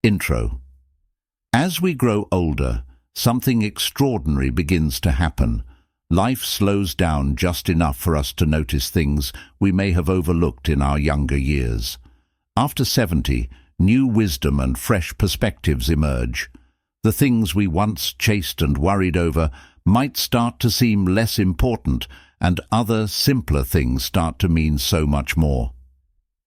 Intro. As we grow older, something extraordinary begins to happen. Life slows down just enough for us to notice things we may have overlooked in our younger years. After 70, new wisdom and fresh perspectives emerge. The things we once chased and worried over might start to seem less important, and other, simpler things start to mean so much more.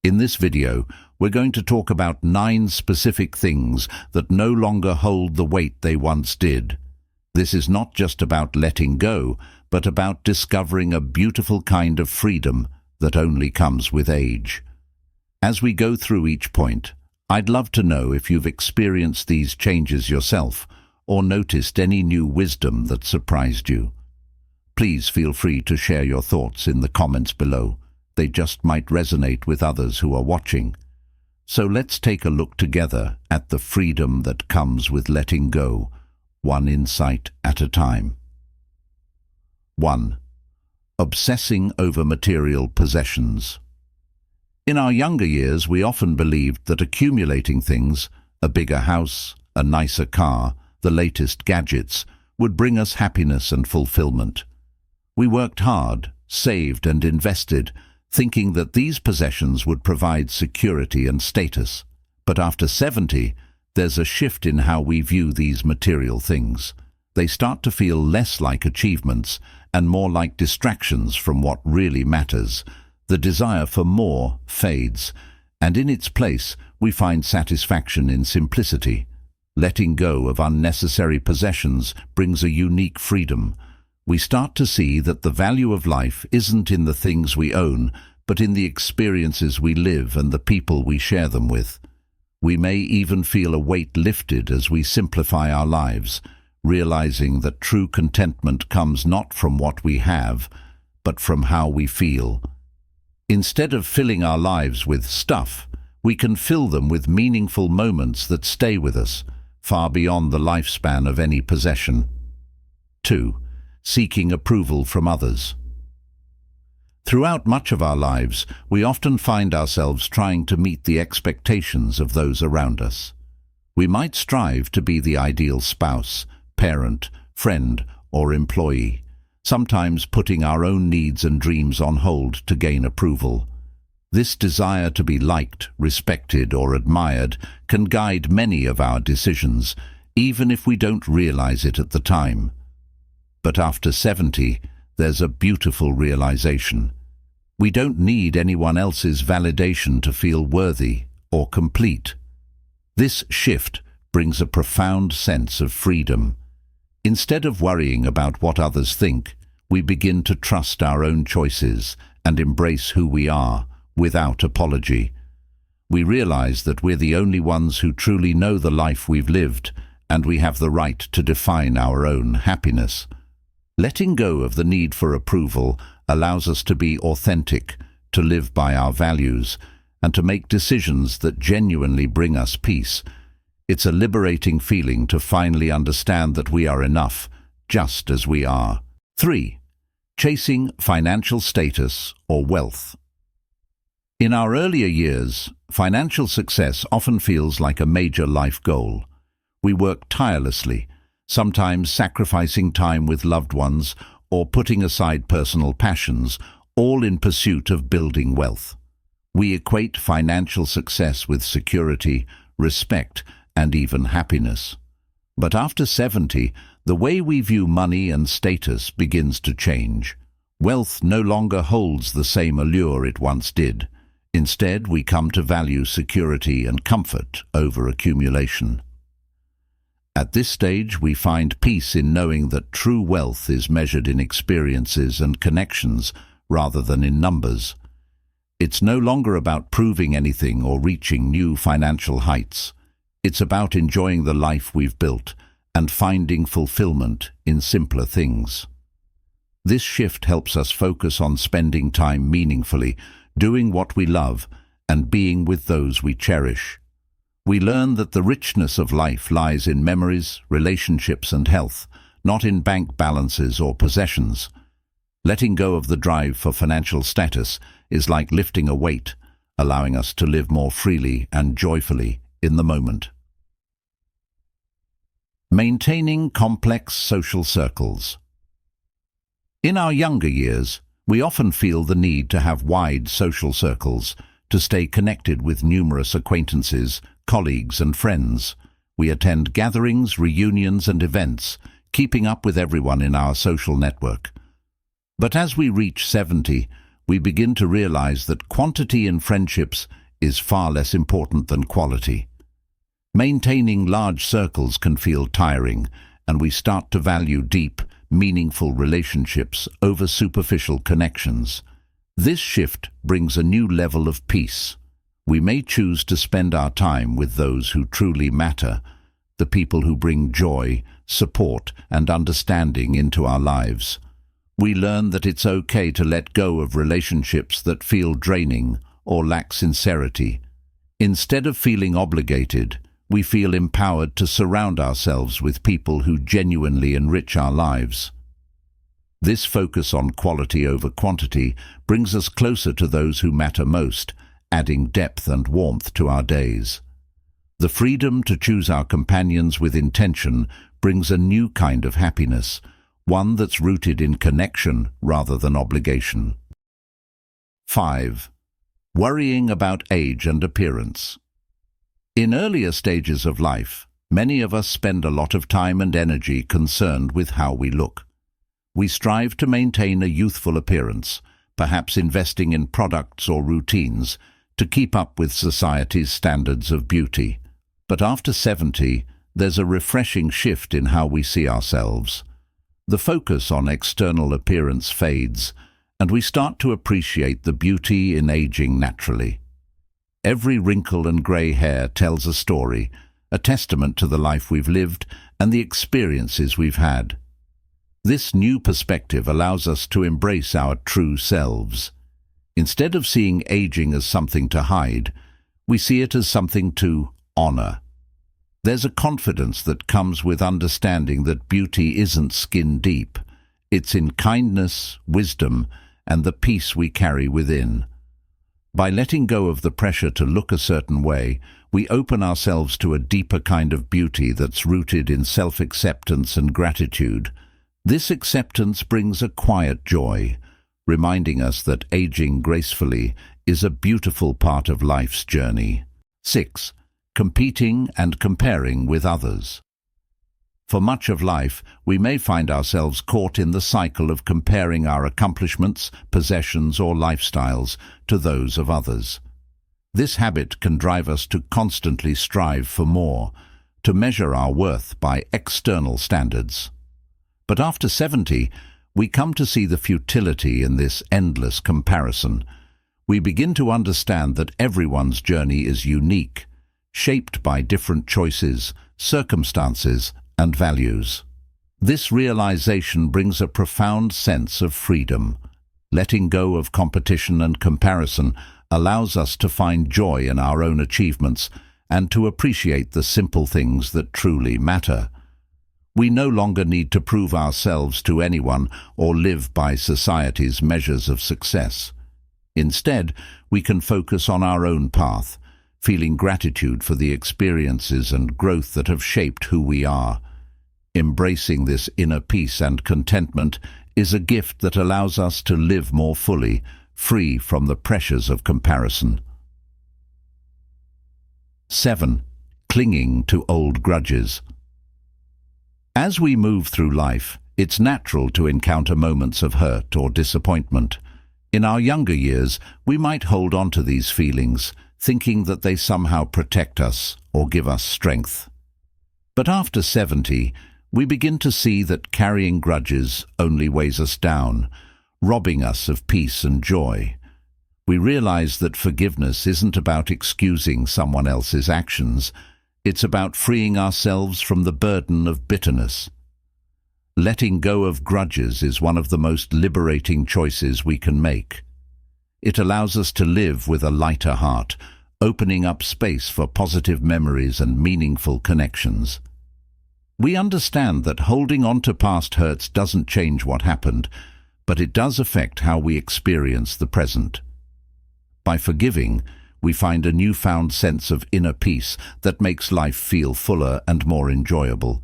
In this video, we're going to talk about 9 specific things that no longer hold the weight they once did. This is not just about letting go, but about discovering a beautiful kind of freedom that only comes with age. As we go through each point, I'd love to know if you've experienced these changes yourself or noticed any new wisdom that surprised you. Please feel free to share your thoughts in the comments below. They just might resonate with others who are watching. So let's take a look together at the freedom that comes with letting go, one insight at a time. 1. Obsessing over material possessions. In our younger years, we often believed that accumulating things, a bigger house, a nicer car, the latest gadgets, would bring us happiness and fulfillment. We worked hard, saved and invested, thinking that these possessions would provide security and status. But after 70, there's a shift in how we view these material things. They start to feel less like achievements and more like distractions from what really matters. The desire for more fades, and in its place, we find satisfaction in simplicity. Letting go of unnecessary possessions brings a unique freedom. We start to see that the value of life isn't in the things we own, but in the experiences we live and the people we share them with. We may even feel a weight lifted as we simplify our lives, realizing that true contentment comes not from what we have, but from how we feel. Instead of filling our lives with stuff, we can fill them with meaningful moments that stay with us, far beyond the lifespan of any possession. 2. Seeking approval from others. Throughout much of our lives, we often find ourselves trying to meet the expectations of those around us. We might strive to be the ideal spouse, parent, friend, or employee, sometimes putting our own needs and dreams on hold to gain approval. This desire to be liked, respected, or admired can guide many of our decisions, even if we don't realize it at the time. But after 70, there's a beautiful realization. We don't need anyone else's validation to feel worthy or complete. This shift brings a profound sense of freedom. Instead of worrying about what others think, we begin to trust our own choices and embrace who we are without apology. We realize that we're the only ones who truly know the life we've lived, and we have the right to define our own happiness. Letting go of the need for approval allows us to be authentic, to live by our values, and to make decisions that genuinely bring us peace. It's a liberating feeling to finally understand that we are enough, just as we are. 3. Chasing financial status or wealth. In our earlier years, financial success often feels like a major life goal. We work tirelessly, sometimes sacrificing time with loved ones or putting aside personal passions, all in pursuit of building wealth. We equate financial success with security, respect, and even happiness. But after 70, the way we view money and status begins to change. Wealth no longer holds the same allure it once did. Instead, we come to value security and comfort over accumulation. At this stage, we find peace in knowing that true wealth is measured in experiences and connections rather than in numbers. It's no longer about proving anything or reaching new financial heights. It's about enjoying the life we've built and finding fulfillment in simpler things. This shift helps us focus on spending time meaningfully, doing what we love, and being with those we cherish. We learn that the richness of life lies in memories, relationships, and health, not in bank balances or possessions. Letting go of the drive for financial status is like lifting a weight, allowing us to live more freely and joyfully in the moment. Maintaining complex social circles. In our younger years, we often feel the need to have wide social circles to stay connected with numerous acquaintances, colleagues and friends. We attend gatherings, reunions and events, keeping up with everyone in our social network. But as we reach 70, we begin to realize that quantity in friendships is far less important than quality. Maintaining large circles can feel tiring, and we start to value deep, meaningful relationships over superficial connections. This shift brings a new level of peace. We may choose to spend our time with those who truly matter, the people who bring joy, support, and understanding into our lives. We learn that it's okay to let go of relationships that feel draining or lack sincerity. Instead of feeling obligated, we feel empowered to surround ourselves with people who genuinely enrich our lives. This focus on quality over quantity brings us closer to those who matter most, adding depth and warmth to our days. The freedom to choose our companions with intention brings a new kind of happiness, one that's rooted in connection rather than obligation. 5. Worrying about age and appearance. In earlier stages of life, many of us spend a lot of time and energy concerned with how we look. We strive to maintain a youthful appearance, perhaps investing in products or routines to keep up with society's standards of beauty. But after 70, there's a refreshing shift in how we see ourselves. The focus on external appearance fades, and we start to appreciate the beauty in aging naturally. Every wrinkle and grey hair tells a story, a testament to the life we've lived and the experiences we've had. This new perspective allows us to embrace our true selves. Instead of seeing aging as something to hide, we see it as something to honor. There's a confidence that comes with understanding that beauty isn't skin deep. It's in kindness, wisdom, and the peace we carry within. By letting go of the pressure to look a certain way, we open ourselves to a deeper kind of beauty that's rooted in self-acceptance and gratitude. This acceptance brings a quiet joy, reminding us that aging gracefully is a beautiful part of life's journey. 6. Competing and comparing with others. For much of life, we may find ourselves caught in the cycle of comparing our accomplishments, possessions, or lifestyles to those of others. This habit can drive us to constantly strive for more, to measure our worth by external standards. But after 70, we come to see the futility in this endless comparison. We begin to understand that everyone's journey is unique, shaped by different choices, circumstances, and values. This realization brings a profound sense of freedom. Letting go of competition and comparison allows us to find joy in our own achievements and to appreciate the simple things that truly matter. We no longer need to prove ourselves to anyone or live by society's measures of success. Instead, we can focus on our own path, feeling gratitude for the experiences and growth that have shaped who we are. Embracing this inner peace and contentment is a gift that allows us to live more fully, free from the pressures of comparison. 7. Clinging to old grudges. As we move through life, it's natural to encounter moments of hurt or disappointment. In our younger years, we might hold on to these feelings, thinking that they somehow protect us or give us strength. But after 70, we begin to see that carrying grudges only weighs us down, robbing us of peace and joy. We realize that forgiveness isn't about excusing someone else's actions. It's about freeing ourselves from the burden of bitterness. Letting go of grudges is one of the most liberating choices we can make. It allows us to live with a lighter heart, opening up space for positive memories and meaningful connections. We understand that holding on to past hurts doesn't change what happened, but it does affect how we experience the present. By forgiving, we find a newfound sense of inner peace that makes life feel fuller and more enjoyable.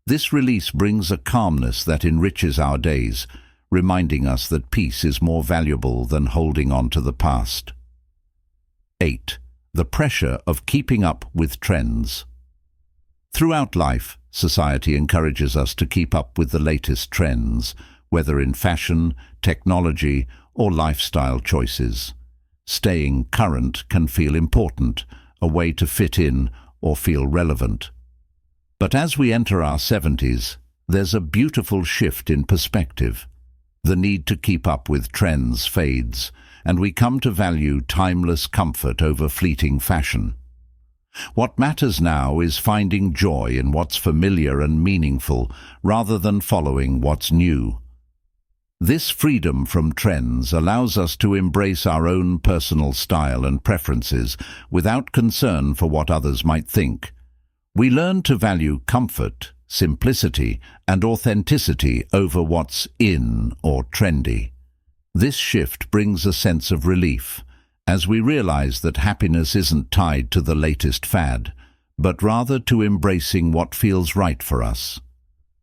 This release brings a calmness that enriches our days, reminding us that peace is more valuable than holding on to the past. 8. The pressure of keeping up with trends. Throughout life, society encourages us to keep up with the latest trends, whether in fashion, technology, or lifestyle choices. Staying current can feel important, a way to fit in or feel relevant. But as we enter our 70s, there's a beautiful shift in perspective. The need to keep up with trends fades, and we come to value timeless comfort over fleeting fashion. What matters now is finding joy in what's familiar and meaningful, rather than following what's new. This freedom from trends allows us to embrace our own personal style and preferences without concern for what others might think. We learn to value comfort, simplicity, and authenticity over what's in or trendy. This shift brings a sense of relief, as we realize that happiness isn't tied to the latest fad, but rather to embracing what feels right for us.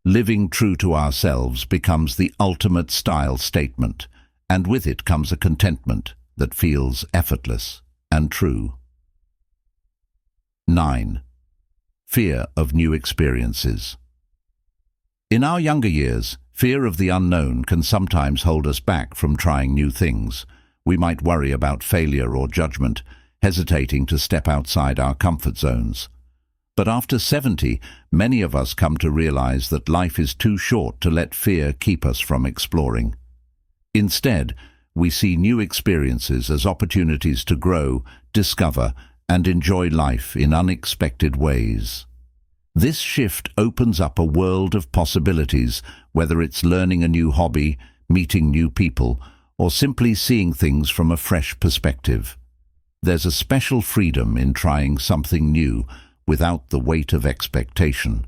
Living true to ourselves becomes the ultimate style statement, and with it comes a contentment that feels effortless and true. 9. Fear of new experiences. In our younger years, fear of the unknown can sometimes hold us back from trying new things. We might worry about failure or judgment, hesitating to step outside our comfort zones. But after 70, many of us come to realize that life is too short to let fear keep us from exploring. Instead, we see new experiences as opportunities to grow, discover, and enjoy life in unexpected ways. This shift opens up a world of possibilities, whether it's learning a new hobby, meeting new people, or simply seeing things from a fresh perspective. There's a special freedom in trying something new without the weight of expectation.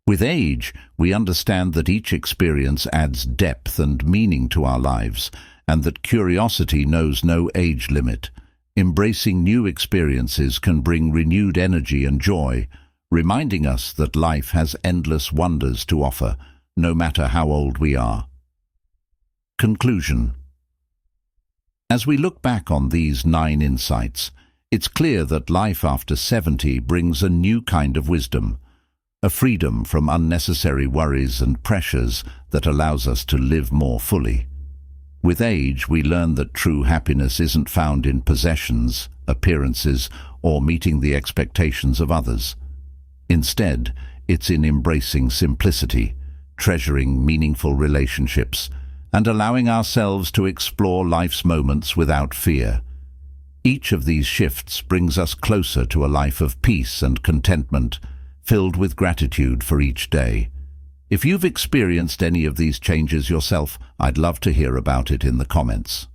With age, we understand that each experience adds depth and meaning to our lives, and that curiosity knows no age limit. Embracing new experiences can bring renewed energy and joy, reminding us that life has endless wonders to offer, no matter how old we are. Conclusion. As we look back on these 9 insights, it's clear that life after 70 brings a new kind of wisdom, a freedom from unnecessary worries and pressures that allows us to live more fully. With age, we learn that true happiness isn't found in possessions, appearances, or meeting the expectations of others. Instead, it's in embracing simplicity, treasuring meaningful relationships, and allowing ourselves to explore life's moments without fear. Each of these shifts brings us closer to a life of peace and contentment, filled with gratitude for each day. If you've experienced any of these changes yourself, I'd love to hear about it in the comments.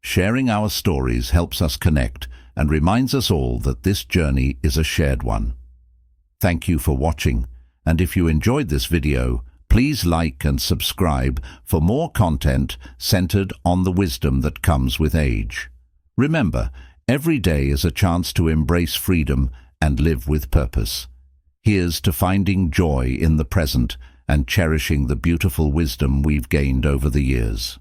Sharing our stories helps us connect and reminds us all that this journey is a shared one. Thank you for watching, and if you enjoyed this video, please like and subscribe for more content centered on the wisdom that comes with age. Remember, every day is a chance to embrace freedom and live with purpose. Here's to finding joy in the present and cherishing the beautiful wisdom we've gained over the years.